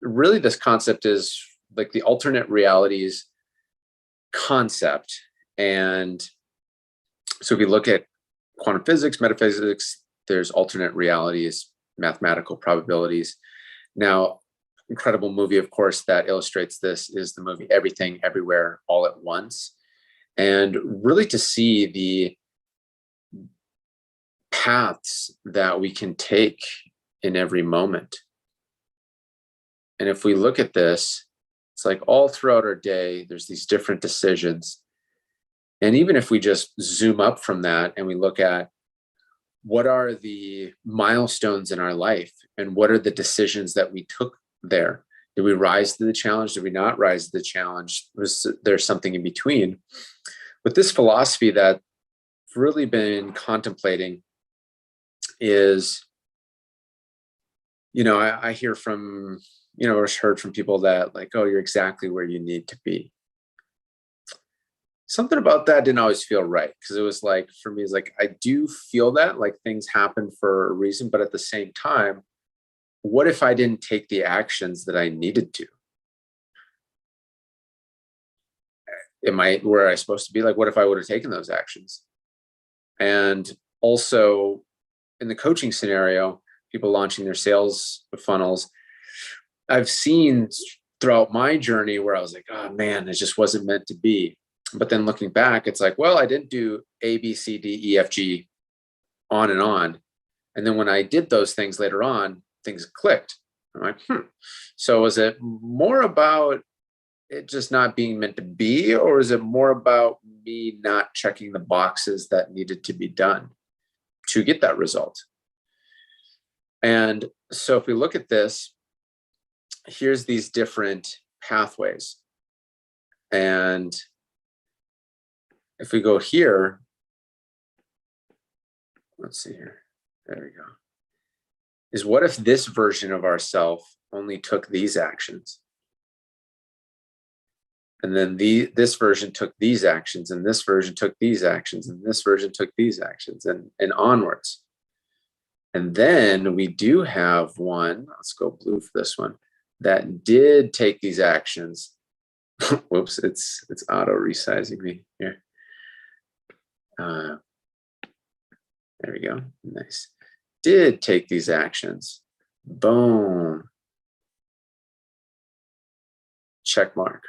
really this concept is like the alternate realities concept. And so if you look at quantum physics, metaphysics, there's alternate realities, mathematical probabilities. Now, incredible movie, of course, that illustrates this is the movie Everything Everywhere All at Once. And really to see the paths that we can take in every moment. And if we look at this, it's like all throughout our day, there's these different decisions. And even if we just zoom up from that and we look at what are the milestones in our life and what are the decisions that we took there? Did we rise to the challenge? Did we not rise to the challenge? Was there something in between? With this philosophy that I've really been contemplating is, I hear from, or heard from people that like, oh, you're exactly where you need to be. Something about that didn't always feel right, because it was like, for me, it's like, I do feel that like things happen for a reason, but at the same time, what if I didn't take the actions that I needed to? Am I where I'm supposed to be? Like, what if I would have taken those actions? And also in the coaching scenario, people launching their sales funnels, I've seen throughout my journey where I was like, oh man, it just wasn't meant to be. But then looking back, it's like, well, I didn't do A, B, C, D, E, F, G, on and on. And then when I did those things later on, things clicked. I'm like, So is it more about it just not being meant to be, or is it more about me not checking the boxes that needed to be done to get that result? And so if we look at this, here's these different pathways. And if we go here, let's see here, there we go, is what if this version of ourselves only took these actions? And then this version took these actions, and this version took these actions, and this version took these actions, and onwards. And then we do have one, let's go blue for this one, that did take these actions. Whoops, it's auto resizing me here. There we go, nice. Did take these actions, boom, check mark.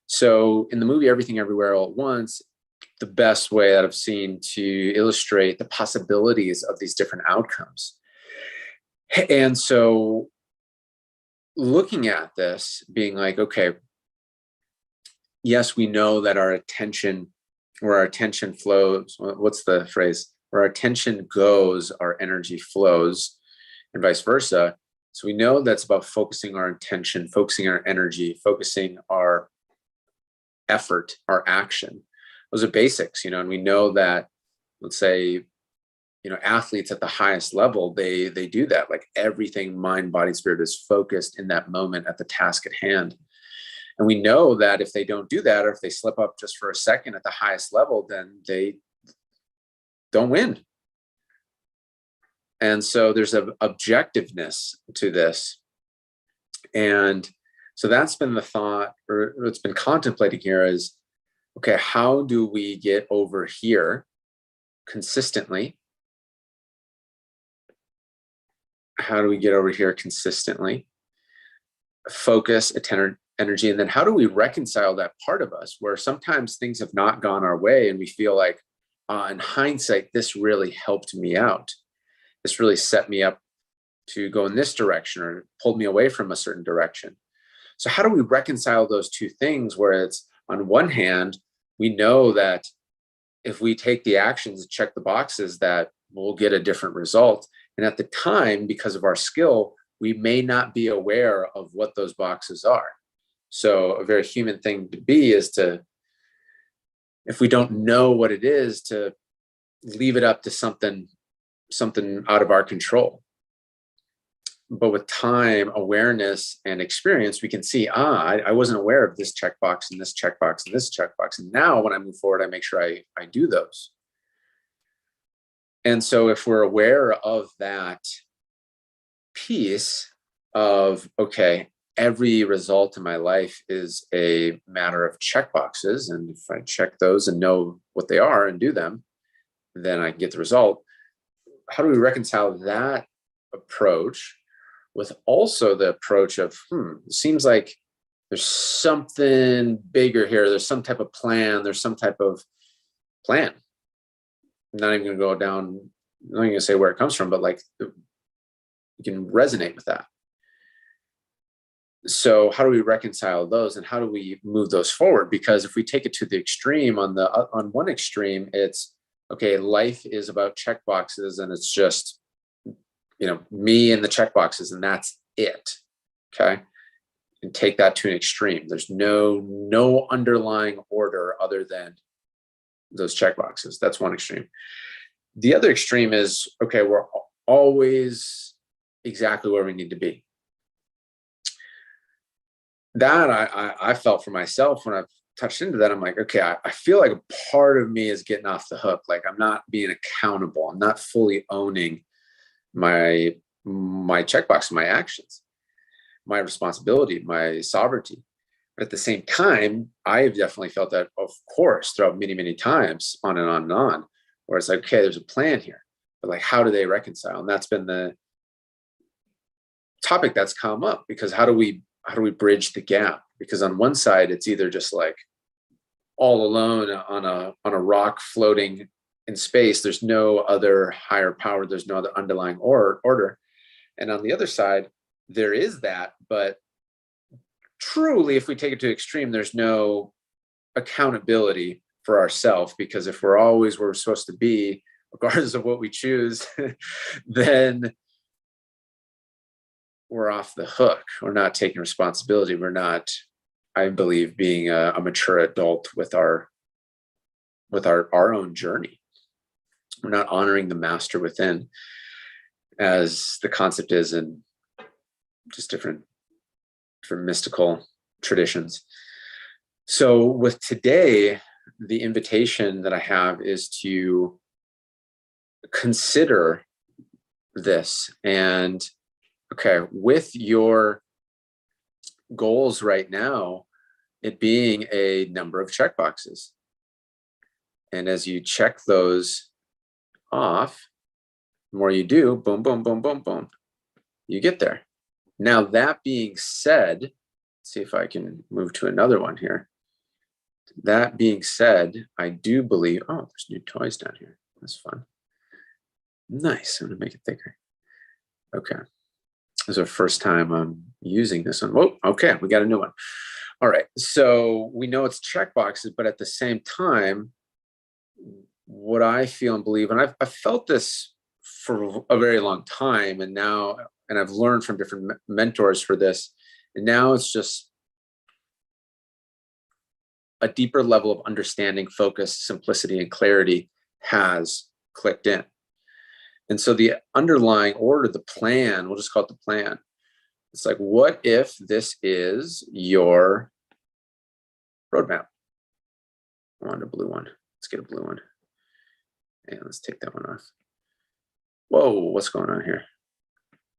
So in the movie Everything Everywhere All at Once, the best way that I've seen to illustrate the possibilities of these different outcomes. And so looking at this, being like, okay, yes, we know that our attention, where our attention flows, what's the phrase? Where our attention goes, our energy flows, and vice versa. So we know that's about focusing our attention, focusing our energy, focusing our effort, our action. Those are basics, and we know that, let's say, athletes at the highest level, they do that. Like everything, mind, body, spirit is focused in that moment at the task at hand. And we know that if they don't do that, or if they slip up just for a second at the highest level, then they don't win. And so there's an objectiveness to this. And so that's been the thought, or what's been contemplating here is, okay, how do we get over here consistently? How do we get over here consistently? Focus, energy, and then how do we reconcile that part of us where sometimes things have not gone our way and we feel like, in hindsight, this really helped me out. This really set me up to go in this direction or pulled me away from a certain direction. So how do we reconcile those two things where it's, on one hand, we know that if we take the actions and check the boxes that we'll get a different result. And at the time, because of our skill, we may not be aware of what those boxes are. So a very human thing to be is to, if we don't know what it is, to leave it up to something out of our control. But with time, awareness, and experience, we can see, I wasn't aware of this checkbox and this checkbox and this checkbox. And now when I move forward, I make sure I do those. And so if we're aware of that piece of, okay, every result in my life is a matter of check boxes. And if I check those and know what they are and do them, then I can get the result. How do we reconcile that approach with also the approach of, it seems like there's something bigger here. There's some type of plan. There's some type of plan. I'm not even going to go down, I'm not even going to say where it comes from, but like you can resonate with that. So how do we reconcile those, and how do we move those forward? Because if we take it to the extreme, on one extreme, it's okay, life is about check boxes, and it's just, me and the check boxes, and that's it. Okay. And take that to an extreme. There's no underlying order other than those check boxes. That's one extreme. The other extreme is, okay, we're always exactly where we need to be. That I felt for myself when I've touched into that. I'm like, okay, I feel like a part of me is getting off the hook. Like I'm not being accountable. I'm not fully owning my checkbox, my actions, my responsibility, my sovereignty. But at the same time, I have definitely felt that, of course, throughout many, many times, on and on and on, where it's like, okay, there's a plan here, but like, how do they reconcile? And that's been the topic that's come up, because how do we bridge the gap? Because on one side, it's either just like all alone on a rock floating in space. There's no other higher power. There's no other underlying order. And on the other side, there is that, but truly, if we take it to extreme, there's no accountability for ourselves, because if we're always where we're supposed to be, regardless of what we choose, then we're off the hook. We're not taking responsibility. We're not, I believe, being a mature adult with our own journey. We're not honoring the master within, as the concept is in just different mystical traditions. So with today, the invitation that I have is to consider this. And okay, with your goals right now, it being a number of checkboxes. And as you check those off, the more you do, boom, boom, boom, boom, boom, you get there. Now, that being said, let's see if I can move to another one here. That being said, I do believe, oh, there's new toys down here. That's fun. Nice. I'm going to make it thicker. Okay. This is our first time I'm using this one. Whoa, okay, we got a new one. All right, so we know it's checkboxes, but at the same time, what I feel and believe, and I've felt this for a very long time, and I've learned from different mentors for this, and now it's just a deeper level of understanding, focus, simplicity, and clarity has clicked in. And so the underlying order, the plan, we'll just call it the plan. It's like, what if this is your roadmap? I want a blue one. Let's get a blue one. And let's take that one off. Whoa, what's going on here?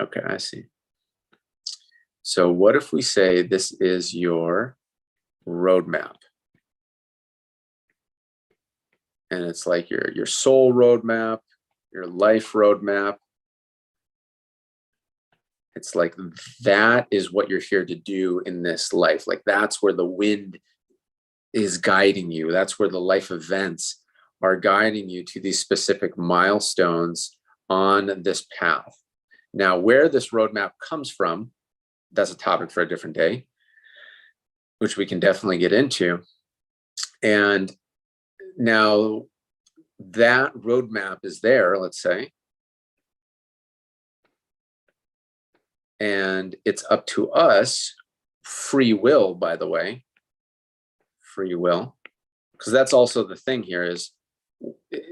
Okay, I see. So what if we say this is your roadmap? And it's like your soul roadmap, your life roadmap. It's like, that is what you're here to do in this life. Like, that's where the wind is guiding you. That's where the life events are guiding you to these specific milestones on this path. Now, where this roadmap comes from, that's a topic for a different day, which we can definitely get into. And now that roadmap is there, let's say, and it's up to us, free will, by the way, free will, because that's also the thing here is,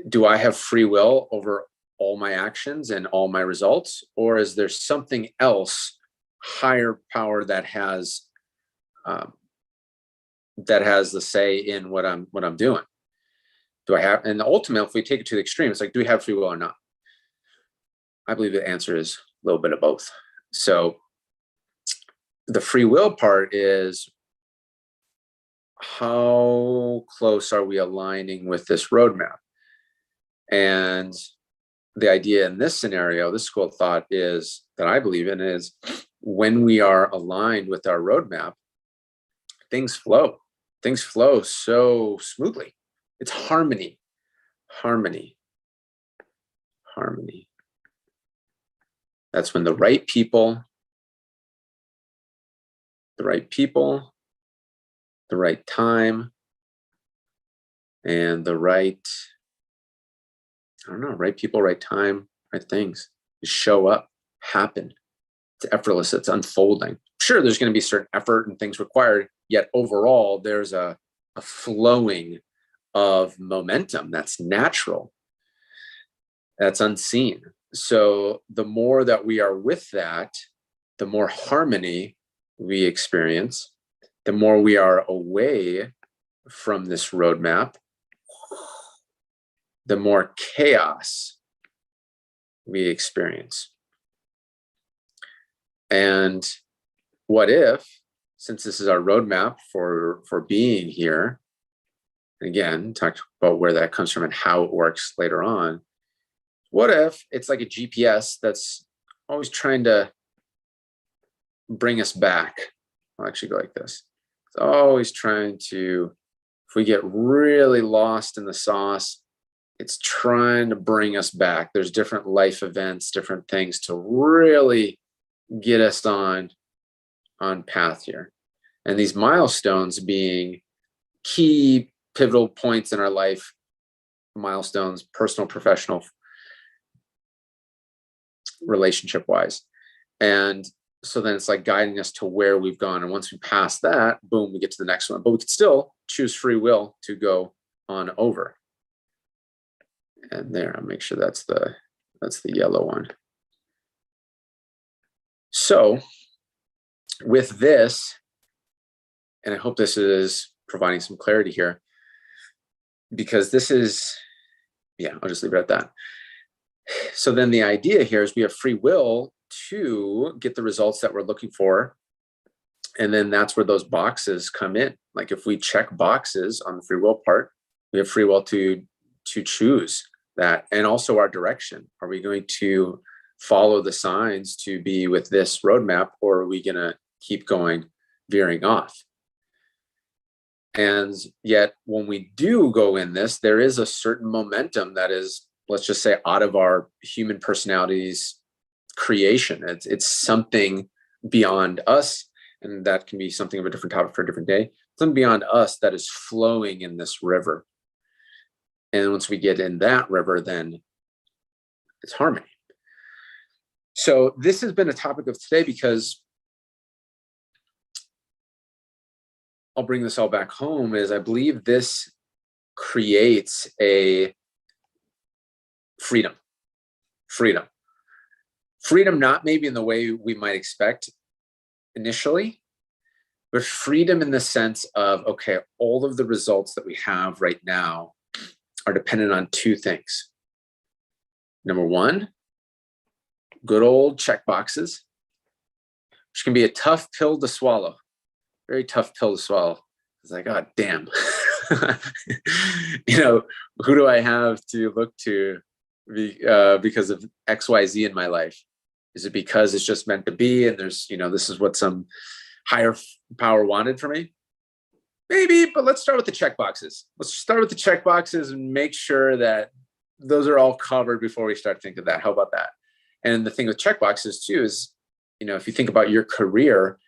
do I have free will over all my actions and all my results, or is there something else, higher power, that has the say in what I'm doing? Do I have, and ultimately, if we take it to the extreme, it's like, do we have free will or not? I believe the answer is a little bit of both. So The free will part is, how close are we aligning with this roadmap? And the idea in this scenario, this school of thought is, that I believe in, is when we are aligned with our roadmap, things flow. Things flow so smoothly. It's harmony, harmony, harmony. That's when the right people, the right time, and the right, right people, right time, right things just show up, happen. It's effortless, it's unfolding. Sure, there's going to be certain effort and things required, yet overall, there's a flowing of momentum that's natural, that's unseen. So the more that we are with that, the more harmony we experience, the more we are away from this roadmap, the more chaos we experience. And what if, since this is our roadmap for being here, again, talk about where that comes from and how it works later on, what if it's like a GPS that's always trying to bring us back? I'll actually go like this. It's always trying to, if we get really lost in the sauce, it's trying to bring us back. There's different life events, different things to really get us on path here. And these milestones being key pivotal points in our life, milestones, personal, professional, relationship wise. And so then it's like guiding us to where we've gone. And once we pass that, boom, we get to the next one. But we could still choose free will to go on over. And there, I'll make sure that's the yellow one. So with this, and I hope this is providing some clarity here, because this is, I'll just leave it at that. So then the idea here is we have free will to get the results that we're looking for. And then that's where those boxes come in. Like if we check boxes on the free will part, we have free will to choose that. And also our direction. Are we going to follow the signs to be with this roadmap, or are we going to keep going, veering off? And yet when we do go in this, there is a certain momentum that is, let's just say, out of our human personality's creation. It's something beyond us, and that can be something of a different topic for a different day. Something beyond us that is flowing in this river. And once we get in that river, then it's harmony. So this has been a topic of today because I'll bring this all back home, is I believe this creates a freedom, not maybe in the way we might expect initially, but freedom in the sense of, okay, all of the results that we have right now are dependent on two things. Number one, good old check boxes, which can be a tough pill to swallow. Very tough pill to swallow. It's like, oh, damn. Who do I have to look to because of XYZ in my life? Is it because it's just meant to be and there's, this is what some higher power wanted for me? Maybe, but let's start with the check boxes. Let's start with the check boxes and make sure that those are all covered before we start thinking of that. How about that? And the thing with check boxes too is, if you think about your career,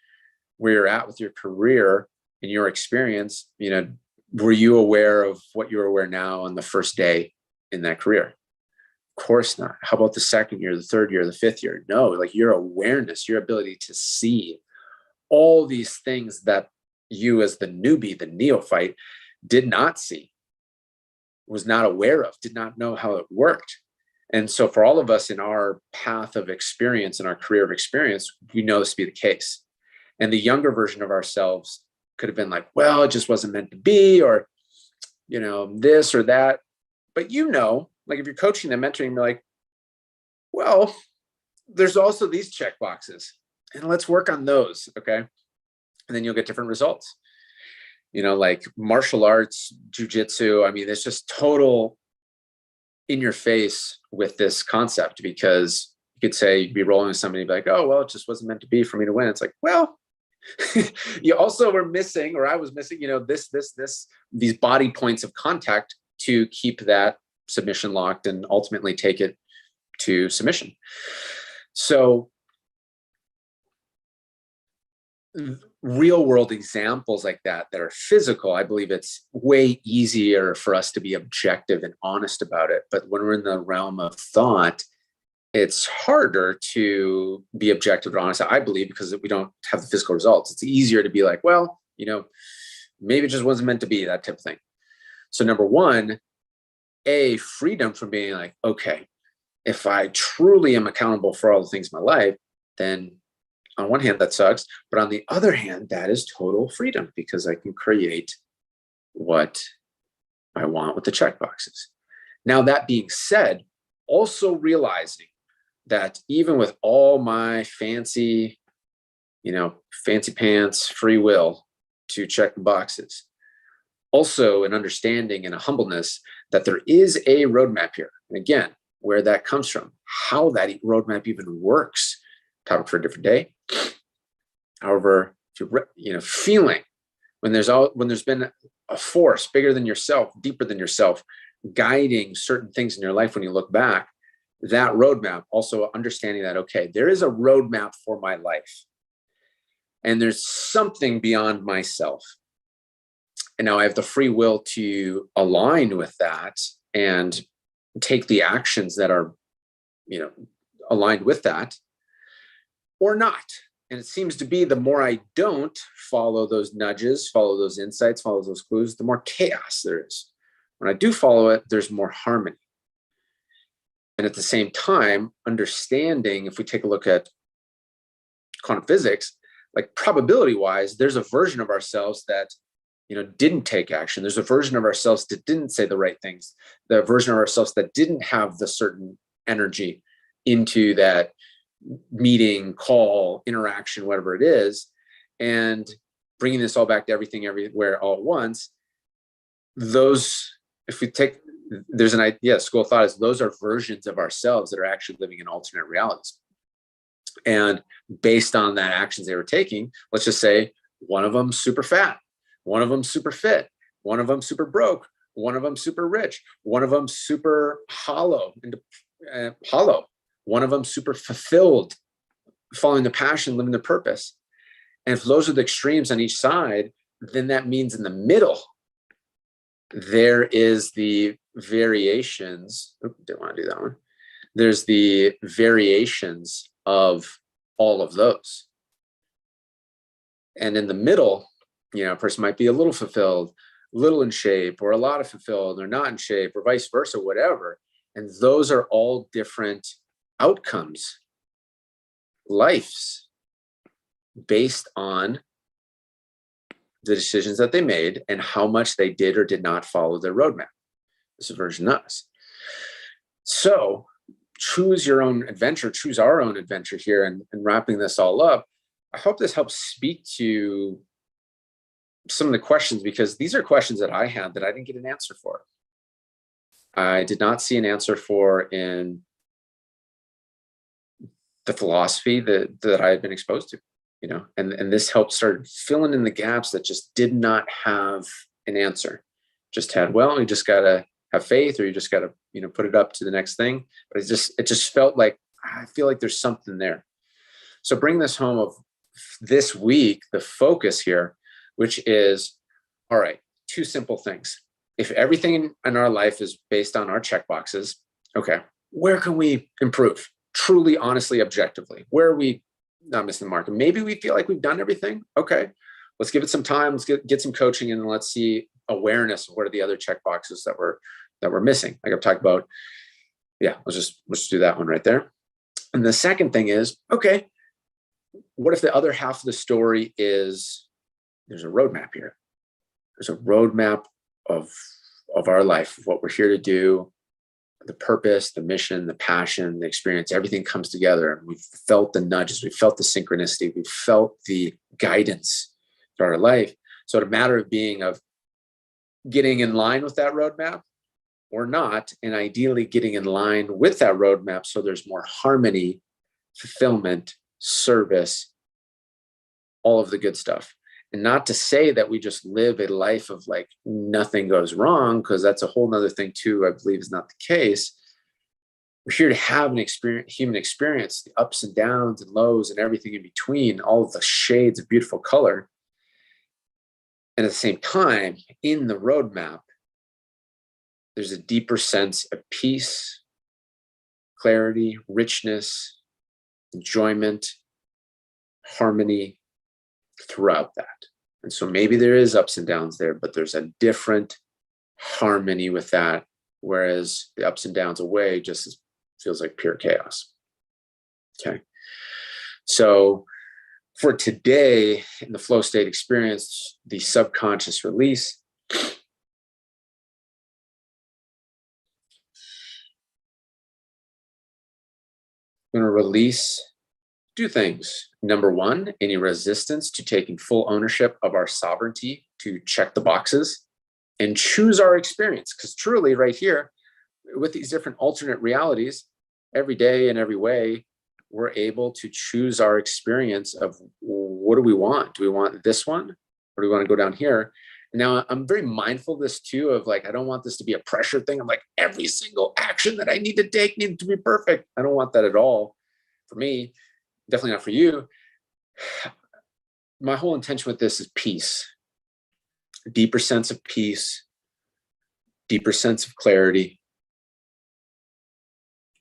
where you're at with your career and your experience, were you aware of what you're aware now on the first day in that career? Of course not. How about the second year, the third year, the fifth year? No, like your awareness, your ability to see all these things that you as the newbie, the neophyte, did not see, was not aware of, did not know how it worked. And so for all of us in our path of experience, in our career of experience, we know this to be the case. And the younger version of ourselves could have been like, well, it just wasn't meant to be, or, this or that. But like if you're coaching and mentoring, you're like, well, there's also these check boxes. And let's work on those. Okay. And then you'll get different results. Like martial arts, jujitsu. I mean, it's just total in your face with this concept, because you could say, you'd be rolling with somebody, be like, oh, well, it just wasn't meant to be for me to win. It's like, well, you also were missing, or I was missing, these body points of contact to keep that submission locked and ultimately take it to submission. So real world examples like that are physical, I believe it's way easier for us to be objective and honest about it. But when we're in the realm of thought, it's harder to be objective and honest, I believe, because we don't have the physical results. It's easier to be like, well, maybe it just wasn't meant to be, that type of thing. So number one, freedom from being like, okay, if I truly am accountable for all the things in my life, then on one hand, that sucks. But on the other hand, that is total freedom, because I can create what I want with the checkboxes. Now, that being said, also realizing that even with all my fancy pants, free will to check the boxes, also an understanding and a humbleness that there is a roadmap here. And again, where that comes from, how that roadmap even works, topic for a different day. However, if you're feeling when there's been a force bigger than yourself, deeper than yourself, guiding certain things in your life, when you look back, that roadmap, also understanding that, okay, there is a roadmap for my life, and there's something beyond myself. And now I have the free will to align with that and take the actions that are, aligned with that, or not. And it seems to be the more I don't follow those nudges, follow those insights, follow those clues, the more chaos there is. When I do follow it, there's more harmony. And at the same time, understanding, if we take a look at quantum physics, like probability wise, there's a version of ourselves that didn't take action. There's a version of ourselves that didn't say the right things. The version of ourselves that didn't have the certain energy into that meeting, call, interaction, whatever it is, and bringing this all back to everything, everywhere, all at once. Those, if we take, there's an idea, school of thought is those are versions of ourselves that are actually living in alternate realities. And based on that actions they were taking, let's just say one of them super fat, one of them super fit, one of them super broke, one of them super rich, one of them super hollow, one of them super fulfilled, following the passion, living the purpose. And if those are the extremes on each side, then that means in the middle, there is the variations. Didn't want to do that one. There's the variations of all of those. And in the middle, a person might be a little fulfilled, a little in shape, or a lot of fulfilled, or not in shape, or vice versa, whatever. And those are all different outcomes, lives, based on the decisions that they made and how much they did or did not follow their roadmap. This is version of us. So choose your own adventure, choose our own adventure here. And wrapping this all up, I hope this helps speak to some of the questions, because these are questions that I had that I didn't get an answer for. I did not see an answer for in the philosophy that I had been exposed to, and this helped start filling in the gaps that just did not have an answer. Just had, well, you just got to have faith, or you just got to, put it up to the next thing. But it just felt like, I feel like there's something there. So bring this home of this week, the focus here, which is, all right, two simple things. If everything in our life is based on our checkboxes, okay, where can we improve? Truly, honestly, objectively, where are we not missing the mark? And maybe we feel like we've done everything. Okay, let's give it some time. Let's get some coaching, and let's see awareness of what are the other checkboxes that we're missing. Like I've talked about. Yeah, let's just do that one right there. And the second thing is, okay, what if the other half of the story is there's a roadmap here? There's a roadmap of our life, of what we're here to do, the purpose, the mission, the passion, the experience, everything comes together. And we've felt the nudges, we've felt the synchronicity, we've felt the guidance throughout our life. So it's a matter of getting in line with that roadmap or not, and ideally getting in line with that roadmap so there's more harmony, fulfillment, service, all of the good stuff. And not to say that we just live a life of like nothing goes wrong, because that's a whole nother thing too, I believe is not the case. We're here to have an human experience, the ups and downs and lows and everything in between, all of the shades of beautiful color. And at the same time, in the roadmap, there's a deeper sense of peace, clarity, richness, enjoyment, harmony throughout that. And so maybe there is ups and downs there, but there's a different harmony with that, whereas the ups and downs away just feels like pure chaos. Okay. So for today, in the flow state experience, the subconscious release, I'm going to release 2 things. Number 1, any resistance to taking full ownership of our sovereignty to check the boxes and choose our experience. Because truly right here, with these different alternate realities, every day in every way, we're able to choose our experience of what do we want? Do we want this one? Or do we want to go down here? Now, I'm very mindful of this too, of like, I don't want this to be a pressure thing. I'm like, every single action that I need to take needs to be perfect. I don't want that at all. For me, definitely not for you. My whole intention with this is peace, a deeper sense of peace, deeper sense of clarity,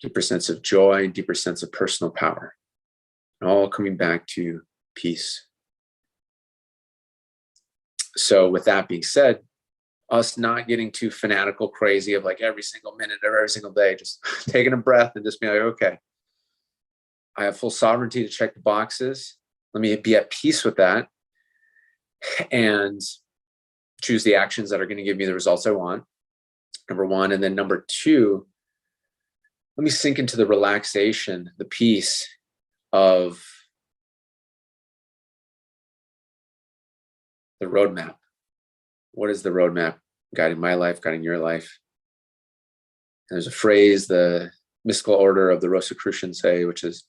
deeper sense of joy, and deeper sense of personal power. All coming back to peace. So with that being said, us not getting too fanatical, crazy of like every single minute of every single day, just taking a breath and just being like, okay, I have full sovereignty to check the boxes. Let me be at peace with that and choose the actions that are going to give me the results I want. Number 1. And then number 2, let me sink into the relaxation, the peace of the roadmap. What is the roadmap guiding my life, guiding your life? And there's a phrase the mystical order of the Rosicrucians say, which is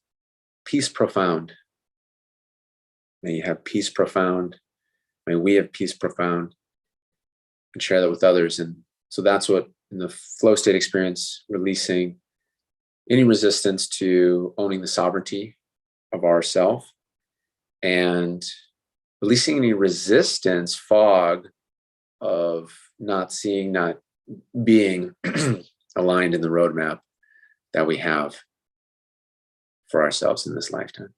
peace profound. May you have peace profound. May we have peace profound, and share that with others. And so that's what in the flow state experience, releasing any resistance to owning the sovereignty of ourself and releasing any resistance, fog of not seeing, not being aligned in the roadmap that we have for ourselves in this lifetime.